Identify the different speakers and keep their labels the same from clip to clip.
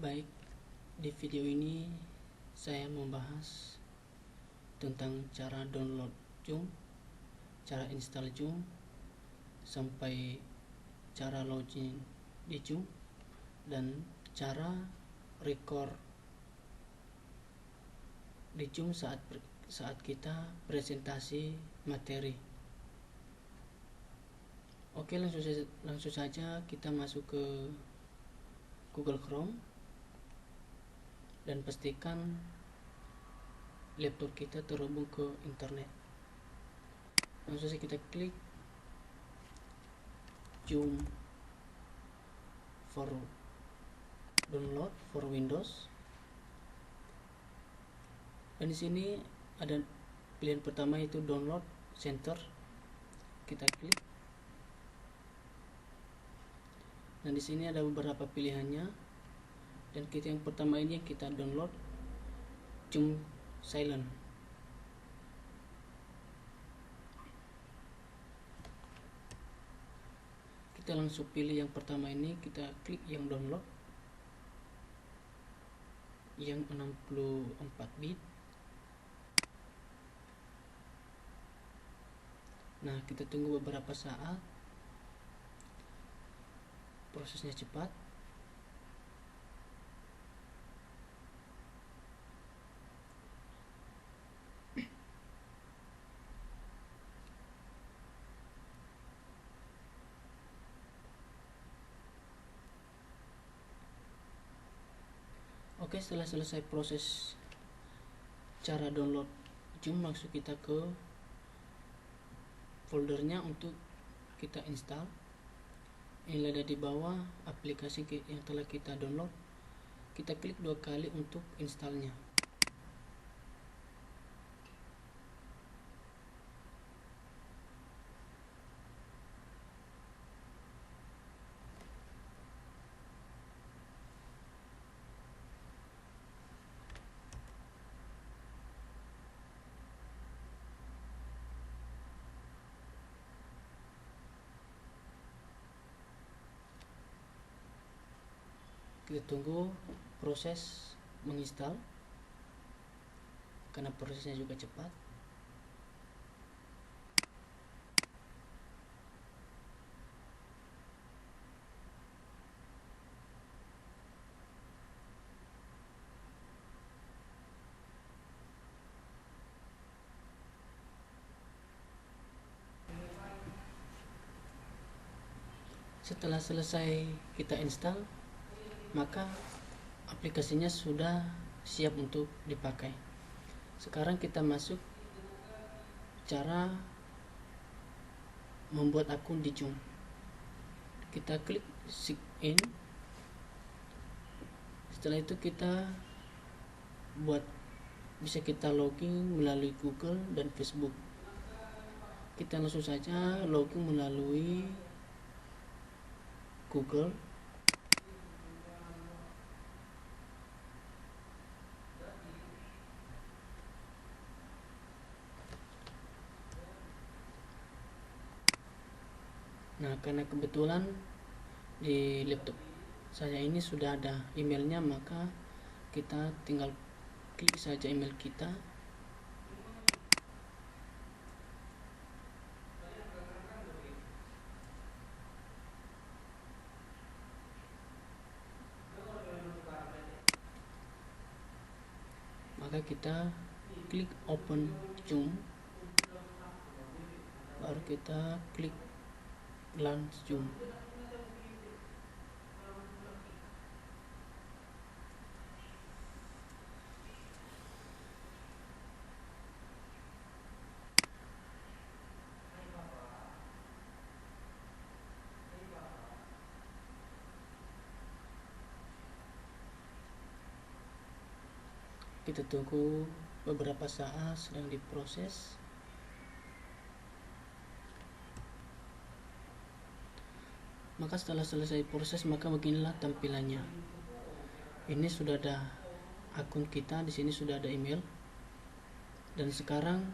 Speaker 1: Baik, di video ini saya membahas tentang cara download Zoom, cara install Zoom, sampai cara login di Zoom, dan cara record di Zoom saat kita presentasi materi. Oke, langsung saja kita masuk ke Google Chrome dan pastikan laptop kita terhubung ke internet. Langsung saja kita klik Zoom for download for Windows. Dan di sini ada pilihan pertama, yaitu download center. Kita klik. Dan di sini ada beberapa pilihannya. Dan yang pertama ini yang kita download, Zoom Silent. Kita langsung pilih yang pertama ini, kita klik yang download yang 64 bit. Nah, kita tunggu beberapa saat, prosesnya cepat. Oke, setelah selesai proses cara download Zoom, langsung kita ke foldernya untuk kita install. Ini ada di bawah aplikasi yang telah kita download. Kita klik 2 kali untuk installnya. Kita tunggu proses menginstal karena prosesnya juga cepat. Setelah selesai kita install, maka aplikasinya sudah siap untuk dipakai. Sekarang kita masuk cara membuat akun di Zoom. Kita klik sign in. Setelah itu kita bisa kita login melalui Google dan Facebook. Kita langsung saja login melalui Google. Nah, karena kebetulan di laptop saya ini sudah ada emailnya, maka kita tinggal klik saja email kita. Maka kita klik open Zoom, baru kita klik launch Zoom. Kita tunggu beberapa saat, sedang diproses. Maka setelah selesai proses, maka beginilah tampilannya. Ini sudah ada akun kita, di sini sudah ada email. Dan sekarang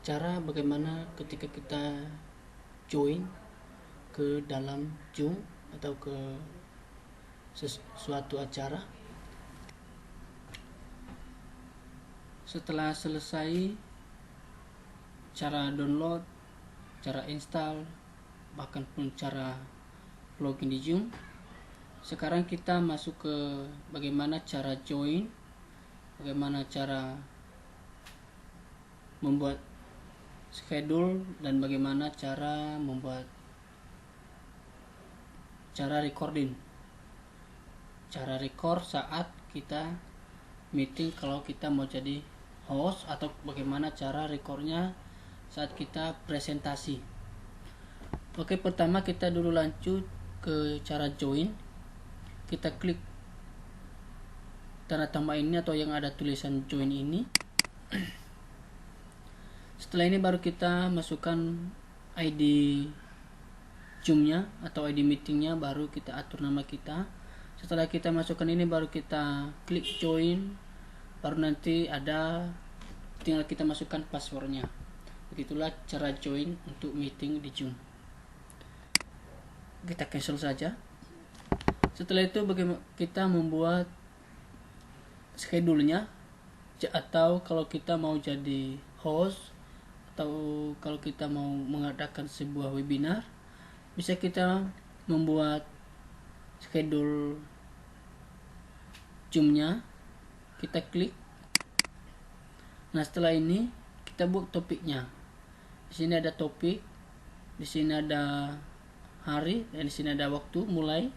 Speaker 1: cara bagaimana ketika kita join ke dalam Zoom atau ke suatu acara. Setelah selesai cara download, cara install, bahkan pun cara login di Zoom, sekarang kita masuk ke bagaimana cara join, bagaimana cara membuat schedule, dan bagaimana cara membuat cara recording, cara record saat kita meeting kalau kita mau jadi host, atau bagaimana cara recordnya saat kita presentasi. Oke, pertama kita dulu lanjut ke cara join. Kita klik tanda tambah ini atau yang ada tulisan join ini. Setelah ini baru kita masukkan ID Zoom-nya atau ID meeting-nya, baru kita atur nama kita. Setelah kita masukkan ini baru kita klik join, baru nanti tinggal kita masukkan passwordnya. Begitulah cara join untuk meeting di Zoom. Kita cancel saja. Setelah itu bagaimana kita membuat schedule-nya, atau kalau kita mau jadi host, atau kalau kita mau mengadakan sebuah webinar, bisa kita membuat schedule Zoom-nya. Kita klik. Nah, setelah ini kita buat topiknya. Di sini ada topik, di sini ada hari, dan di sini ada waktu mulai.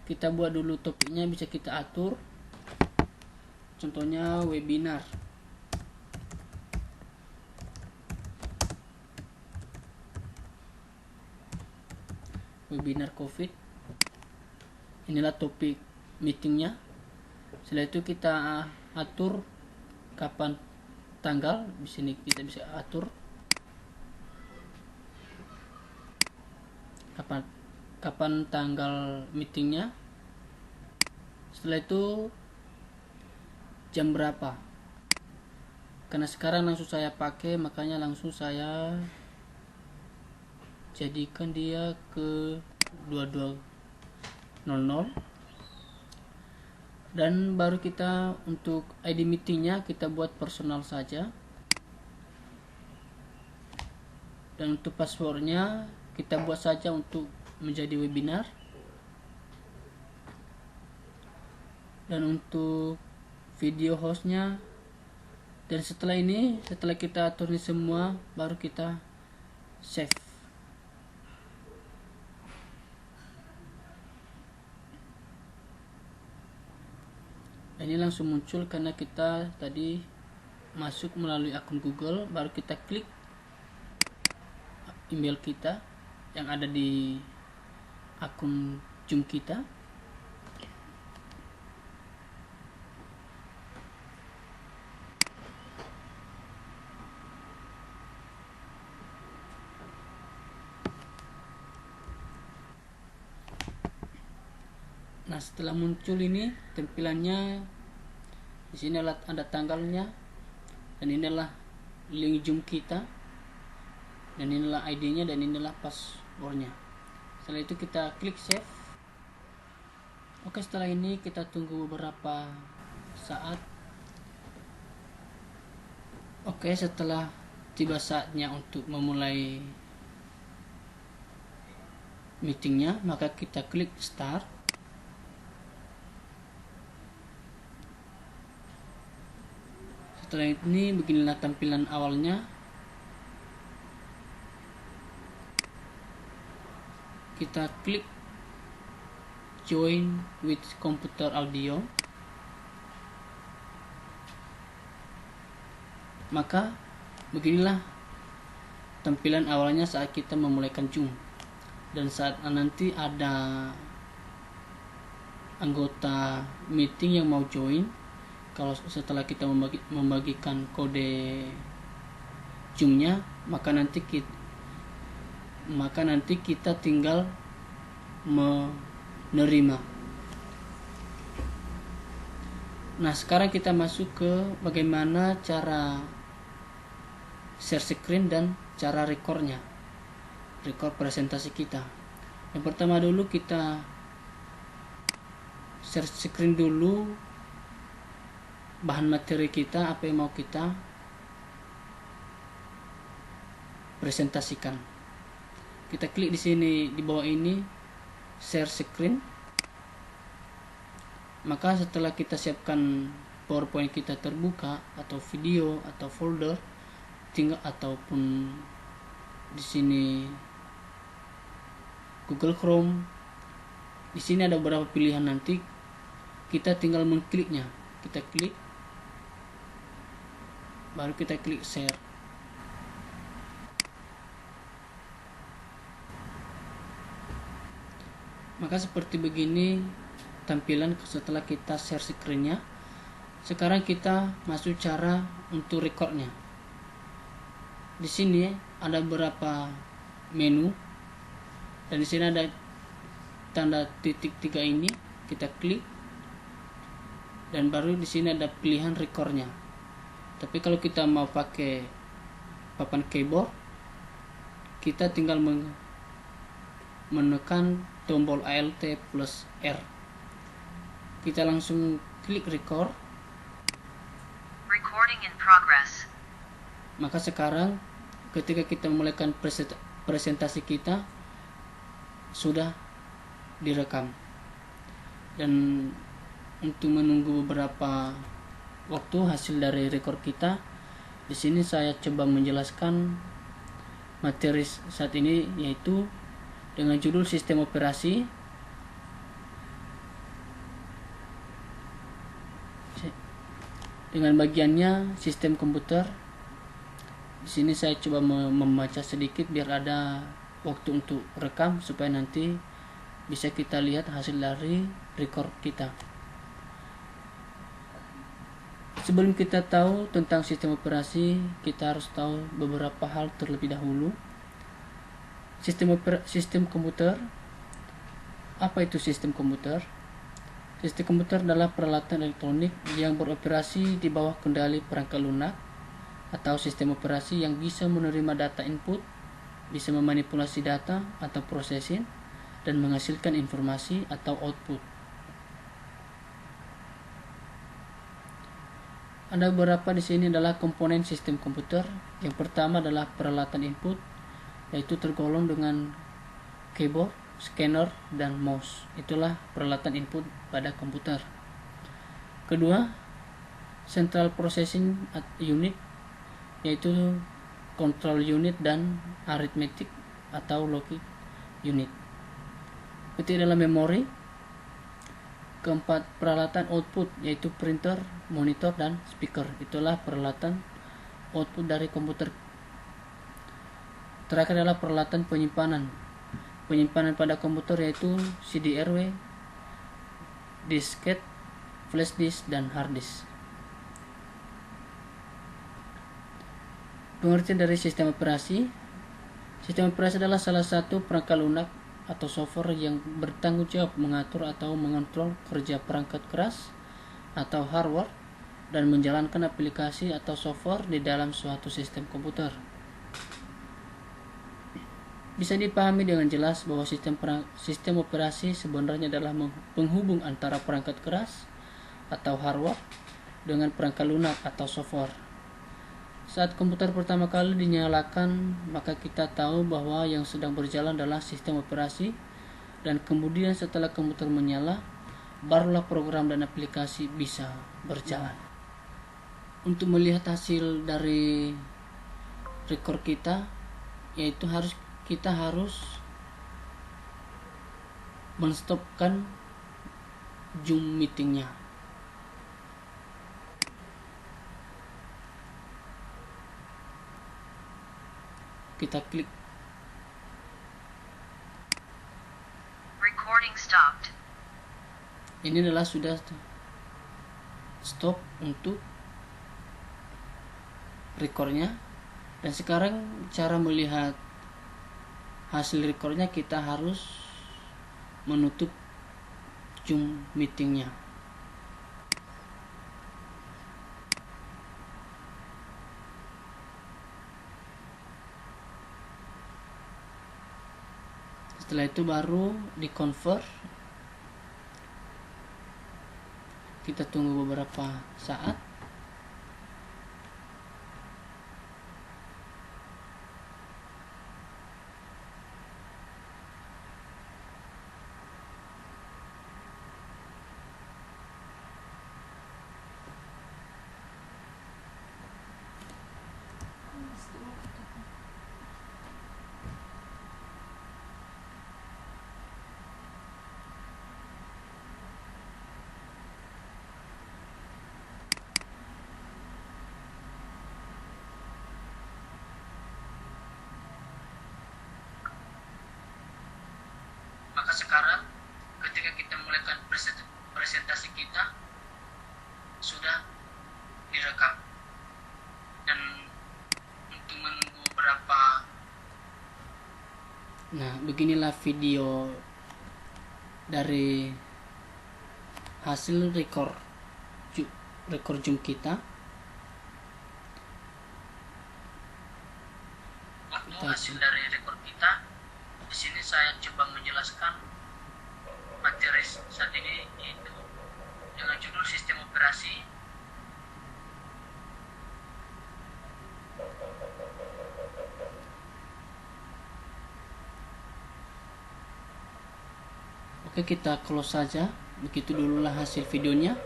Speaker 1: Kita buat dulu topiknya, bisa kita atur. Contohnya webinar. Webinar COVID. Inilah topik meetingnya. Setelah itu kita atur kapan tanggal. Di sini kita bisa atur kapan tanggal meetingnya. Setelah itu jam berapa. Karena sekarang langsung saya pakai, makanya langsung saya jadikan dia ke 22.00. Dan baru kita untuk ID meetingnya kita buat personal saja. Dan untuk passwordnya kita buat saja untuk menjadi webinar. Dan untuk video hostnya. Dan setelah kita atur ini semua, baru kita save. Ini langsung muncul karena kita tadi masuk melalui akun Google. Baru kita klik email kita yang ada di akun Zoom kita. Nah, setelah muncul ini tampilannya, di sini ada tanggalnya, dan inilah link Zoom kita, dan inilah ID-nya, dan inilah passwordnya. Setelah itu kita klik save. Oke, setelah ini kita tunggu beberapa saat. Oke, setelah tiba saatnya untuk memulai meetingnya, maka kita klik start. Setelah ini beginilah tampilan awalnya. Kita klik join with computer audio. Maka beginilah tampilan awalnya saat kita memulaikan Zoom. Dan saat nanti ada anggota meeting yang mau join, kalau setelah kita membagikan kode Zoom-nya, maka nanti kita tinggal menerima. Nah, sekarang kita masuk ke bagaimana cara share screen dan cara record presentasi kita. Yang pertama dulu kita share screen dulu bahan materi kita, apa yang mau kita presentasikan. Kita klik di sini di bawah ini share screen. Maka setelah kita siapkan PowerPoint kita terbuka atau video atau folder, tinggal ataupun di sini Google Chrome, di sini ada beberapa pilihan, nanti kita tinggal mengkliknya. Kita klik, baru kita klik share. Maka seperti begini tampilan setelah kita share screen-nya. Sekarang kita masuk cara untuk recordnya. Di sini ada beberapa menu, dan di sini ada tanda titik 3 ini. Kita klik, dan baru di sini ada pilihan recordnya. Tapi kalau kita mau pakai papan keyboard, kita tinggal menekan tombol Alt plus R. Kita langsung klik record.
Speaker 2: Recording in progress.
Speaker 1: Maka sekarang ketika kita memulaikan presentasi kita sudah direkam. Dan untuk menunggu beberapa waktu hasil dari record kita, di sini saya coba menjelaskan materi saat ini, yaitu dengan judul sistem operasi. Dengan bagiannya sistem komputer. Di sini saya coba membaca sedikit biar ada waktu untuk rekam supaya nanti bisa kita lihat hasil dari record kita. Sebelum kita tahu tentang sistem operasi, kita harus tahu beberapa hal terlebih dahulu. Sistem komputer. Apa itu sistem komputer? Sistem komputer adalah peralatan elektronik yang beroperasi di bawah kendali perangkat lunak atau sistem operasi yang bisa menerima data input, bisa memanipulasi data atau processing, dan menghasilkan informasi atau output. Ada beberapa di sini adalah komponen sistem komputer. Yang pertama adalah peralatan input, yaitu tergolong dengan keyboard, scanner, dan mouse. Itulah peralatan input pada komputer. Kedua, central processing unit, yaitu control unit dan arithmetic atau logic unit. Ketiga adalah memori. Keempat, peralatan output, yaitu printer, monitor, dan speaker. Itulah peralatan output dari komputer. Terakhir adalah peralatan penyimpanan. Penyimpanan pada komputer yaitu CD-RW, disket, flash disk, dan hard disk. Pengertian dari sistem operasi. Sistem operasi adalah salah satu perangkat lunak atau software yang bertanggung jawab mengatur atau mengontrol kerja perangkat keras atau hardware dan menjalankan aplikasi atau software di dalam suatu sistem komputer. Bisa dipahami dengan jelas bahwa sistem operasi sebenarnya adalah penghubung antara perangkat keras atau hardware dengan perangkat lunak atau software. Saat komputer pertama kali dinyalakan, maka kita tahu bahwa yang sedang berjalan adalah sistem operasi, dan kemudian setelah komputer menyala, barulah program dan aplikasi bisa berjalan. Untuk melihat hasil dari record kita, yaitu kita harus menstopkan Zoom meetingnya. Kita klik
Speaker 2: Recording stopped.
Speaker 1: ini adalah sudah stop untuk recordnya. Dan sekarang cara melihat hasil recordnya, kita harus menutup Zoom meetingnya. Setelah itu baru di convert. Kita tunggu beberapa saat. Maka sekarang ketika kita mulakan presentasi kita sudah direkam, dan untuk menunggu berapa. Nah, beginilah video dari hasil rekor Zoom kita. Untuk hasil dari rekor kita, di sini saya coba menjelaskan materi saat ini, yaitu dengan judul sistem operasi. Oke, kita close saja. Begitu dululah hasil videonya.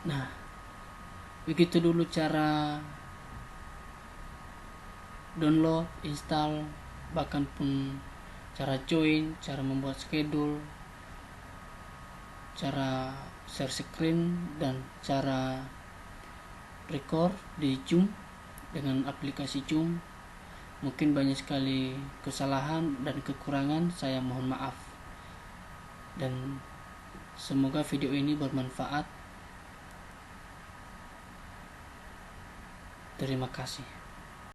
Speaker 1: Nah, begitu dulu cara download, install, bahkan pun cara join, cara membuat schedule, cara share screen, dan cara record di Zoom dengan aplikasi Zoom. Mungkin banyak sekali kesalahan dan kekurangan, saya mohon maaf. Dan semoga video ini bermanfaat. Terima kasih.